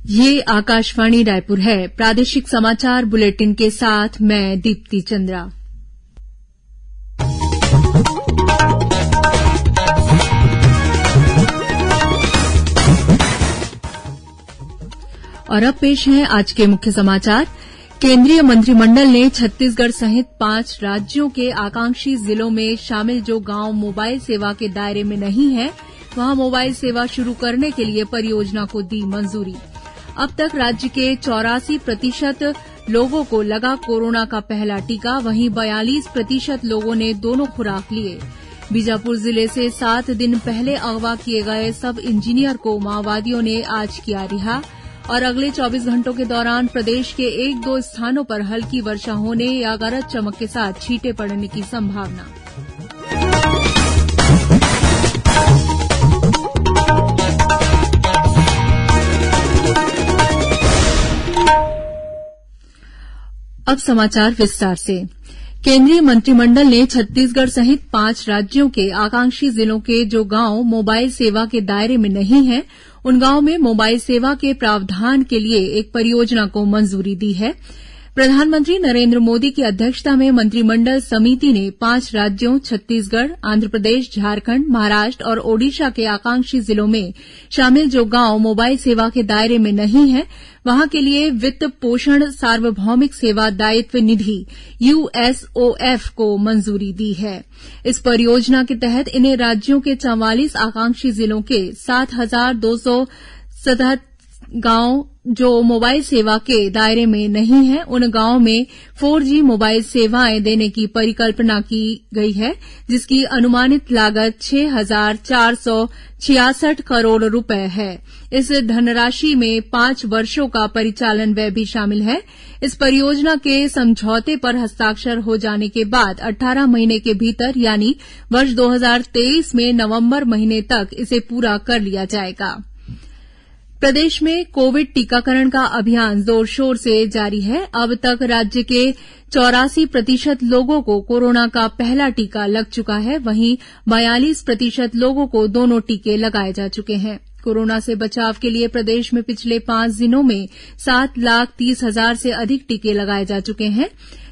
ये आकाशवाणी रायपुर है। प्रादेशिक समाचार बुलेटिन के साथ मैं दीप्ति चंद्रा। और अब पेश हैं आज के मुख्य समाचार। केंद्रीय मंत्रिमंडल ने छत्तीसगढ़ सहित 5 राज्यों के आकांक्षी जिलों में शामिल जो गांव मोबाइल सेवा के दायरे में नहीं है, वहां मोबाइल सेवा शुरू करने के लिए परियोजना को दी मंजूरी। अब तक राज्य के 84% लोगों को लगा कोरोना का पहला टीका, वहीं 42% लोगों ने दोनों खुराक लिए। बीजापुर जिले से 7 दिन पहले अगवा किए गए सब इंजीनियर को माओवादियों ने आज किया रिहा। और अगले 24 घंटों के दौरान प्रदेश के 1-2 स्थानों पर हल्की वर्षा होने या गरज चमक के साथ छींटे पड़ने की संभावना। अब समाचार विस्तार से। केंद्रीय मंत्रिमंडल ने छत्तीसगढ़ सहित 5 राज्यों के आकांक्षी जिलों के जो गांव मोबाइल सेवा के दायरे में नहीं हैं, उन गांवों में मोबाइल सेवा के प्रावधान के लिए एक परियोजना को मंजूरी दी है। प्रधानमंत्री नरेंद्र मोदी की अध्यक्षता में मंत्रिमंडल समिति ने 5 राज्यों छत्तीसगढ़, आंध्रप्रदेश, झारखंड, महाराष्ट्र और ओडिशा के आकांक्षी जिलों में शामिल जो गांव मोबाइल सेवा के दायरे में नहीं हैं, वहां के लिए वित्त पोषण सार्वभौमिक सेवा दायित्व निधि यूएसओएफ को मंजूरी दी है। इस परियोजना के तहत इन राज्यों के 44 आकांक्षी जिलों के 7,277 गांव जो मोबाइल सेवा के दायरे में नहीं है, उन गांवों में 4G मोबाइल सेवाएं देने की परिकल्पना की गई है, जिसकी अनुमानित लागत 6,466 करोड़ रुपए है। इस धनराशि में 5 वर्षों का परिचालन व्यय भी शामिल है। इस परियोजना के समझौते पर हस्ताक्षर हो जाने के बाद 18 महीने के भीतर यानी वर्ष 2023 में नवंबर महीने तक इसे पूरा कर लिया जाएगा। प्रदेश में कोविड टीकाकरण का अभियान जोर शोर से जारी है। अब तक राज्य के 84% लोगों को कोरोना का पहला टीका लग चुका है, वहीं 42% लोगों को दोनों टीके लगाए जा चुके हैं। कोरोना से बचाव के लिए प्रदेश में पिछले 5 दिनों में 7,30,000 से अधिक टीके लगाए जा चुके हैं।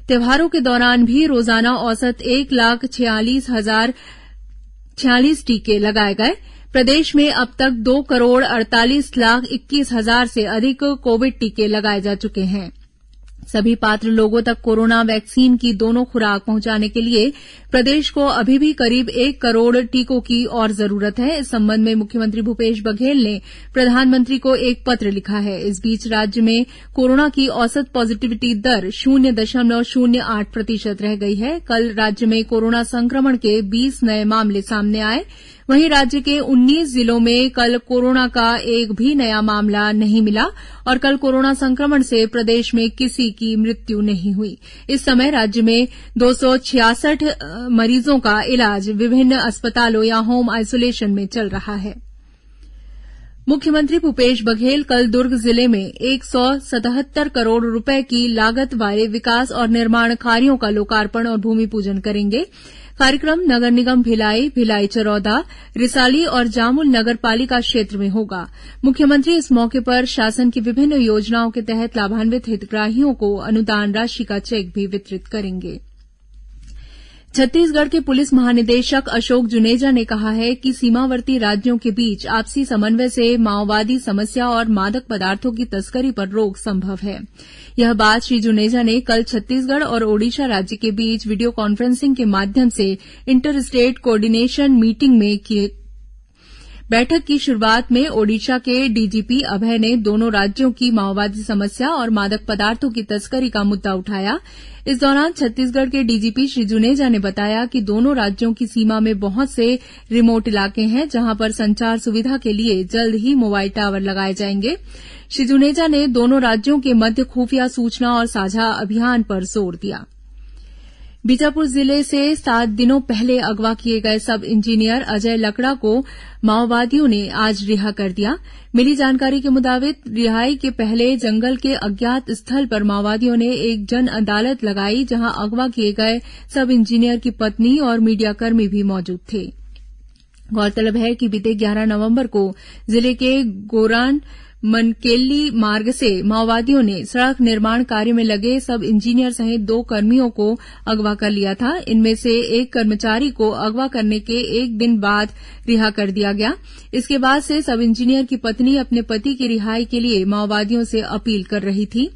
त्योहारों के दौरान भी रोजाना औसत 1,46,046 टीके लगाए गए। प्रदेश में अब तक 2,48,21,000 से अधिक कोविड टीके लगाए जा चुके हैं। सभी पात्र लोगों तक कोरोना वैक्सीन की दोनों खुराक पहुंचाने के लिए प्रदेश को अभी भी करीब 1 करोड़ टीकों की और जरूरत है। इस संबंध में मुख्यमंत्री भूपेश बघेल ने प्रधानमंत्री को एक पत्र लिखा है। इस बीच राज्य में कोरोना की औसत पॉजिटिविटी दर 0.08% रह गई है। कल राज्य में कोरोना संक्रमण के 20 नए मामले सामने आए। वहीं राज्य के 19 जिलों में कल कोरोना का एक भी नया मामला नहीं मिला और कल कोरोना संक्रमण से प्रदेश में किसी की मृत्यु नहीं हुई। इस समय राज्य में 266 मरीजों का इलाज विभिन्न अस्पतालों या होम आइसोलेशन में चल रहा है। मुख्यमंत्री भूपेश बघेल कल दुर्ग जिले में 177 करोड़ रुपए की लागत वाले विकास और निर्माण कार्यों का लोकार्पण और भूमि पूजन करेंगे। कार्यक्रम नगर निगम भिलाई, भिलाई चरौदा, रिसाली और जामुल नगर पालिका क्षेत्र में होगा। मुख्यमंत्री इस मौके पर शासन की विभिन्न योजनाओं के तहत लाभान्वित हितग्राहियों को अनुदान राशि का चेक भी वितरित करेंगे। छत्तीसगढ़ के पुलिस महानिदेशक अशोक जुनेजा ने कहा है कि सीमावर्ती राज्यों के बीच आपसी समन्वय से माओवादी समस्या और मादक पदार्थों की तस्करी पर रोक संभव है। यह बात श्री जुनेजा ने कल छत्तीसगढ़ और ओडिशा राज्य के बीच वीडियो कॉन्फ्रेंसिंग के माध्यम से इंटर स्टेट कोऑर्डिनेशन मीटिंग में की। बैठक की शुरुआत में ओडिशा के डीजीपी अभय ने दोनों राज्यों की माओवादी समस्या और मादक पदार्थों की तस्करी का मुद्दा उठाया। इस दौरान छत्तीसगढ़ के डीजीपी श्री जुनेजा ने बताया कि दोनों राज्यों की सीमा में बहुत से रिमोट इलाके हैं, जहां पर संचार सुविधा के लिए जल्द ही मोबाइल टावर लगाए जाएंगे। श्री जुनेजा ने दोनों राज्यों के मध्य खुफिया सूचना और साझा अभियान पर जोर दिया। बीजापुर जिले से 7 दिनों पहले अगवा किए गए सब इंजीनियर अजय लकड़ा को माओवादियों ने आज रिहा कर दिया। मिली जानकारी के मुताबिक रिहाई के पहले जंगल के अज्ञात स्थल पर माओवादियों ने एक जन अदालत लगाई, जहां अगवा किए गए सब इंजीनियर की पत्नी और मीडियाकर्मी भी मौजूद थे। गौरतलब है कि बीते 11 नवंबर को जिले के गोरान मनकेल्ली मार्ग से माओवादियों ने सड़क निर्माण कार्य में लगे सब इंजीनियर सहित 2 कर्मियों को अगवा कर लिया था। इनमें से एक कर्मचारी को अगवा करने के एक दिन बाद रिहा कर दिया गया। इसके बाद से सब इंजीनियर की पत्नी अपने पति की रिहाई के लिए माओवादियों से अपील कर रही थी।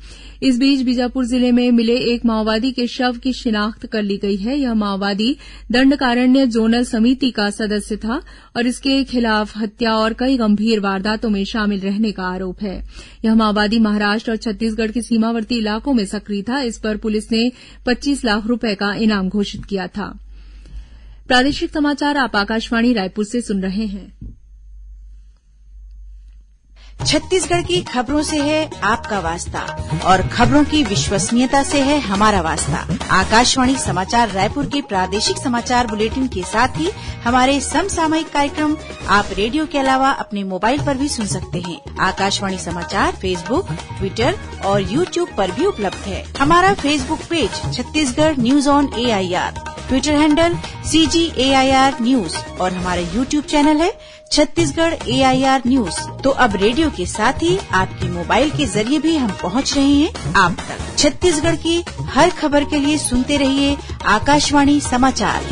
इस बीच बीजापुर जिले में मिले एक माओवादी के शव की शिनाख्त कर ली गई है। यह माओवादी दंडकारण्य जोनल समिति का सदस्य था और इसके खिलाफ हत्या और कई गंभीर वारदातों में शामिल रहने का आरोप है। यह माओवादी महाराष्ट्र और छत्तीसगढ़ के सीमावर्ती इलाकों में सक्रिय था। इस पर पुलिस ने 25 लाख रुपए का इनाम घोषित किया था। प्रादेशिक समाचार आप आकाशवाणी रायपुर से सुन रहे हैं। छत्तीसगढ़ की खबरों से है आपका वास्ता और खबरों की विश्वसनीयता से है हमारा वास्ता। आकाशवाणी समाचार रायपुर के प्रादेशिक समाचार बुलेटिन के साथ ही हमारे समसामयिक कार्यक्रम आप रेडियो के अलावा अपने मोबाइल पर भी सुन सकते हैं। आकाशवाणी समाचार फेसबुक, ट्विटर और यूट्यूब पर भी उपलब्ध है। हमारा Facebook page Chhattisgarh news on AIR, Twitter handle CGAIR news और हमारा यूट्यूब चैनल है छत्तीसगढ़ AIR न्यूज। तो अब रेडियो के साथ ही आपके मोबाइल के जरिए भी हम पहुंच रहे हैं आप तक। छत्तीसगढ़ की हर खबर के लिए सुनते रहिए आकाशवाणी समाचार।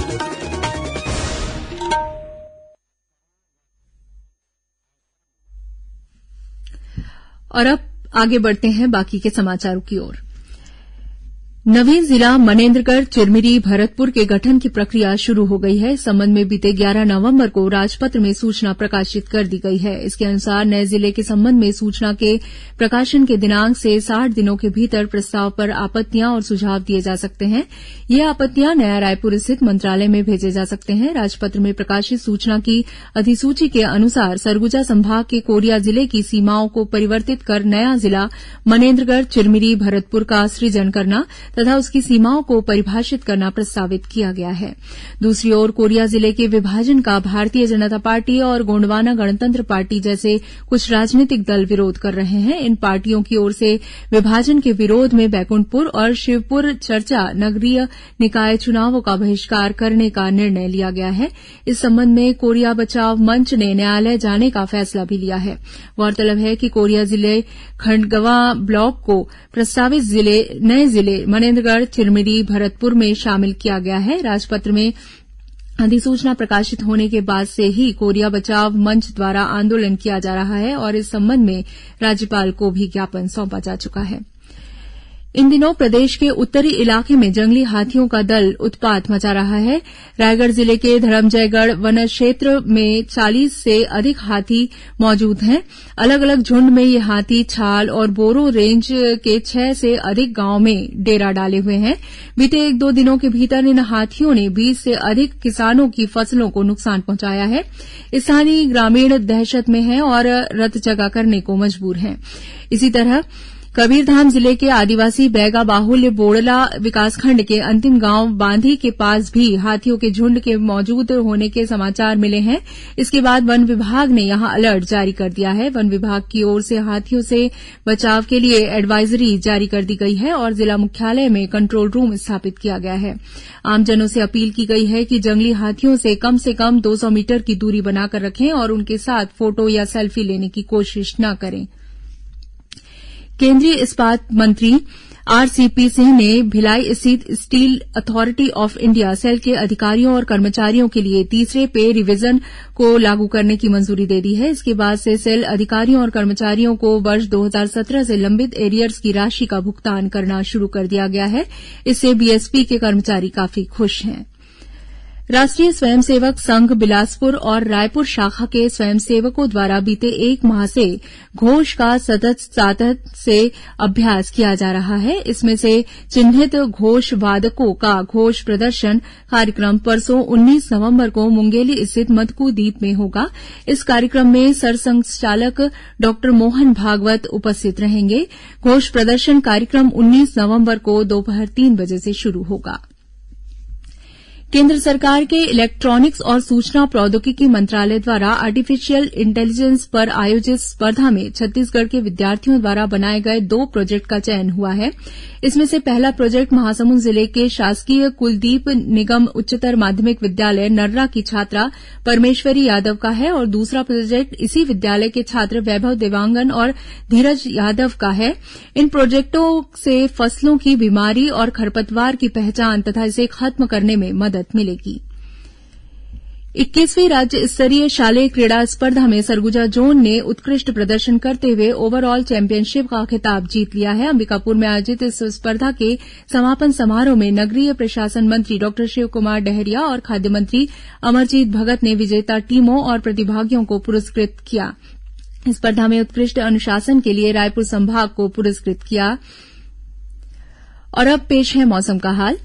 और अब आगे बढ़ते हैं बाकी के समाचारों की ओर। नवीन जिला मनेन्द्रगढ़ चिरमिरी भरतपुर के गठन की प्रक्रिया शुरू हो गई है। इस संबंध में बीते 11 नवंबर को राजपत्र में सूचना प्रकाशित कर दी गई है। इसके अनुसार नए जिले के संबंध में सूचना के प्रकाशन के दिनांक से 60 दिनों के भीतर प्रस्ताव पर आपत्तियां और सुझाव दिए जा सकते हैं। ये आपत्तियां नया रायपुर स्थित मंत्रालय में भेजे जा सकते हैं। राजपत्र में प्रकाशित सूचना की अधिसूची के अनुसार सरगुजा संभाग के कोरिया जिले की सीमाओं को परिवर्तित कर नया जिला मनेन्द्रगढ़ चिरमिरी भरतपुर का सृजन करना तथा उसकी सीमाओं को परिभाषित करना प्रस्तावित किया गया है। दूसरी ओर कोरिया जिले के विभाजन का भारतीय जनता पार्टी और गोंडवाना गणतंत्र पार्टी जैसे कुछ राजनीतिक दल विरोध कर रहे हैं। इन पार्टियों की ओर से विभाजन के विरोध में बैकुंठपुर और शिवपुर चर्चा नगरीय निकाय चुनावों का बहिष्कार करने का निर्णय लिया गया है। इस संबंध में कोरिया बचाव मंच ने न्यायालय जाने का फैसला भी लिया है। गौरतलब है कि कोरिया जिले खंडगवा ब्लॉक को प्रस्तावित नए जिले मनेन्द्रगढ़ चिरमिरी भरतपुर में शामिल किया गया है। राजपत्र में अधिसूचना प्रकाशित होने के बाद से ही कोरिया बचाव मंच द्वारा आंदोलन किया जा रहा है और इस संबंध में राज्यपाल को भी ज्ञापन सौंपा जा चुका है। इन दिनों प्रदेश के उत्तरी इलाके में जंगली हाथियों का दल उत्पात मचा रहा है। रायगढ़ जिले के धरमजयगढ़ वन क्षेत्र में 40 से अधिक हाथी मौजूद हैं। अलग अलग झुंड में ये हाथी छाल और बोरो रेंज के 6 से अधिक गांव में डेरा डाले हुए हैं। बीते 1-2 दिनों के भीतर इन हाथियों ने 20 से अधिक किसानों की फसलों को नुकसान पहुंचाया है। स्थानीय ग्रामीण दहशत में हैं और रत जगा करने को मजबूर हैं। इसी तरह कबीरधाम जिले के आदिवासी बैगा बाहुल्य बोड़ला विकासखंड के अंतिम गांव बांधी के पास भी हाथियों के झुंड के मौजूद होने के समाचार मिले हैं। इसके बाद वन विभाग ने यहां अलर्ट जारी कर दिया है। वन विभाग की ओर से हाथियों से बचाव के लिए एडवाइजरी जारी कर दी गई है और जिला मुख्यालय में कंट्रोल रूम स्थापित किया गया है। आमजनों से अपील की गई है कि जंगली हाथियों से कम 200 मीटर की दूरी बनाकर रखें और उनके साथ फोटो या सेल्फी लेने की कोशिश न करें। केंद्रीय इस्पात मंत्री RCP सिंह ने भिलाई स्थित steel authority of India SAIL के अधिकारियों और कर्मचारियों के लिए तीसरे पे रिवीजन को लागू करने की मंजूरी दे दी है। इसके बाद से सेल अधिकारियों और कर्मचारियों को वर्ष 2017 से लंबित एरियर्स की राशि का भुगतान करना शुरू कर दिया गया है। इससे BSP के कर्मचारी काफी खुश हैं। राष्ट्रीय स्वयंसेवक संघ बिलासपुर और रायपुर शाखा के स्वयंसेवकों द्वारा बीते 1 माह से घोष का सतत से अभ्यास किया जा रहा है। इसमें से चिन्हित घोष वादकों का घोष प्रदर्शन कार्यक्रम परसों 19 नवंबर को मुंगेली स्थित मधकू द्वीप में होगा। इस कार्यक्रम में सरसंघचालक डॉ मोहन भागवत उपस्थित रहेंगे। घोष प्रदर्शन कार्यक्रम 19 नवंबर को दोपहर 3 बजे से शुरू होगा। केंद्र सरकार के इलेक्ट्रॉनिक्स और सूचना प्रौद्योगिकी मंत्रालय द्वारा आर्टिफिशियल इंटेलिजेंस पर आयोजित स्पर्धा में छत्तीसगढ़ के विद्यार्थियों द्वारा बनाए गए 2 प्रोजेक्ट का चयन हुआ है। इसमें से पहला प्रोजेक्ट महासमुंद जिले के शासकीय कुलदीप निगम उच्चतर माध्यमिक विद्यालय नर्रा की छात्रा परमेश्वरी यादव का है और दूसरा प्रोजेक्ट इसी विद्यालय के छात्र वैभव देवांगन और धीरज यादव का है। इन प्रोजेक्टों से फसलों की बीमारी और खरपतवार की पहचान तथा इसे खत्म करने में मदद मिलेगी। 21वीं राज्य स्तरीय शालेय क्रीड़ा स्पर्धा में सरगुजा जोन ने उत्कृष्ट प्रदर्शन करते हुए ओवरऑल चैंपियनशिप का खिताब जीत लिया है। अंबिकापुर में आयोजित इस स्पर्धा के समापन समारोह में नगरीय प्रशासन मंत्री डॉ शिवकुमार डहरिया और खाद्य मंत्री अमरजीत भगत ने विजेता टीमों और प्रतिभागियों को पुरस्कृत किया। स्पर्धा में उत्कृष्ट अनुशासन के लिए रायपुर संभाग को पुरस्कृत किया। और अब पेश है मौसम का हाल।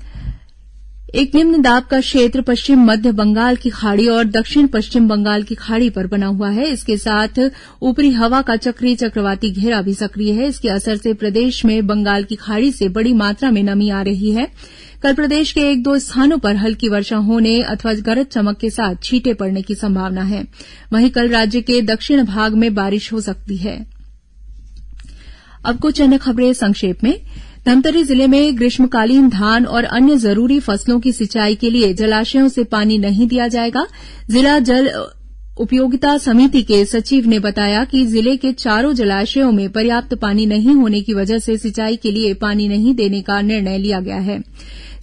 एक निम्न दाब का क्षेत्र पश्चिम मध्य बंगाल की खाड़ी और दक्षिण पश्चिम बंगाल की खाड़ी पर बना हुआ है। इसके साथ ऊपरी हवा का चक्रीय चक्रवाती घेरा भी सक्रिय है। इसके असर से प्रदेश में बंगाल की खाड़ी से बड़ी मात्रा में नमी आ रही है। कल प्रदेश के 1-2 स्थानों पर हल्की वर्षा होने अथवा गरज चमक के साथ छींटे पड़ने की संभावना है। वहीं कल राज्य के दक्षिण भाग में बारिश हो सकती है। अब कुछ अन्य खबरें संक्षेप में। धमतरी जिले में ग्रीष्मकालीन धान और अन्य जरूरी फसलों की सिंचाई के लिए जलाशयों से पानी नहीं दिया जाएगा। जिला जल उपयोगिता समिति के सचिव ने बताया कि जिले के चारों जलाशयों में पर्याप्त पानी नहीं होने की वजह से सिंचाई के लिए पानी नहीं देने का निर्णय लिया गया है।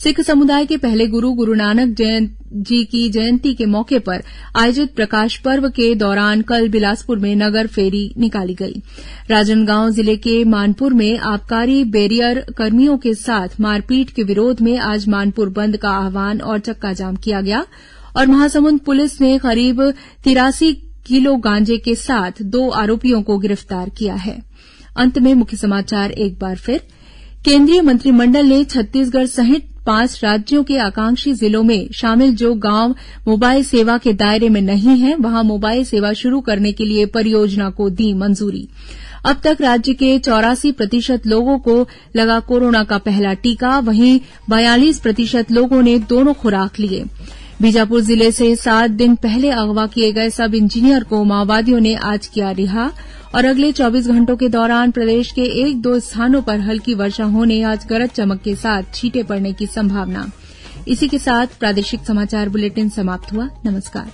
सिख समुदाय के पहले गुरु नानक जी की जयंती के मौके पर आयोजित प्रकाश पर्व के दौरान कल बिलासपुर में नगर फेरी निकाली गई। राजनांदगांव जिले के मानपुर में आबकारी बैरियर कर्मियों के साथ मारपीट के विरोध में आज मानपुर बंद का आह्वान और चक्काजाम किया गया। और महासमुंद पुलिस ने करीब 83 किलो गांजे के साथ 2 आरोपियों को गिरफ्तार किया है। अंत में मुख्य समाचार एक बार फिर। केंद्रीय मंत्रिमंडल ने छत्तीसगढ़ सहित 5 राज्यों के आकांक्षी जिलों में शामिल जो गांव मोबाइल सेवा के दायरे में नहीं है वहां मोबाइल सेवा शुरू करने के लिए परियोजना को दी मंजूरी। अब तक राज्य के 84% लोगों को लगा कोरोना का पहला टीका, वहीं 42% लोगों ने दोनों खुराक लिए। बीजापुर जिले से 7 दिन पहले अगवा किए गए सब इंजीनियर को माओवादियों ने आज किया रिहा। और अगले 24 घंटों के दौरान प्रदेश के 1-2 स्थानों पर हल्की वर्षा होने आज गरज चमक के साथ छींटे पड़ने की संभावना। इसी के साथ प्रादेशिक समाचार बुलेटिन समाप्त हुआ। नमस्कार।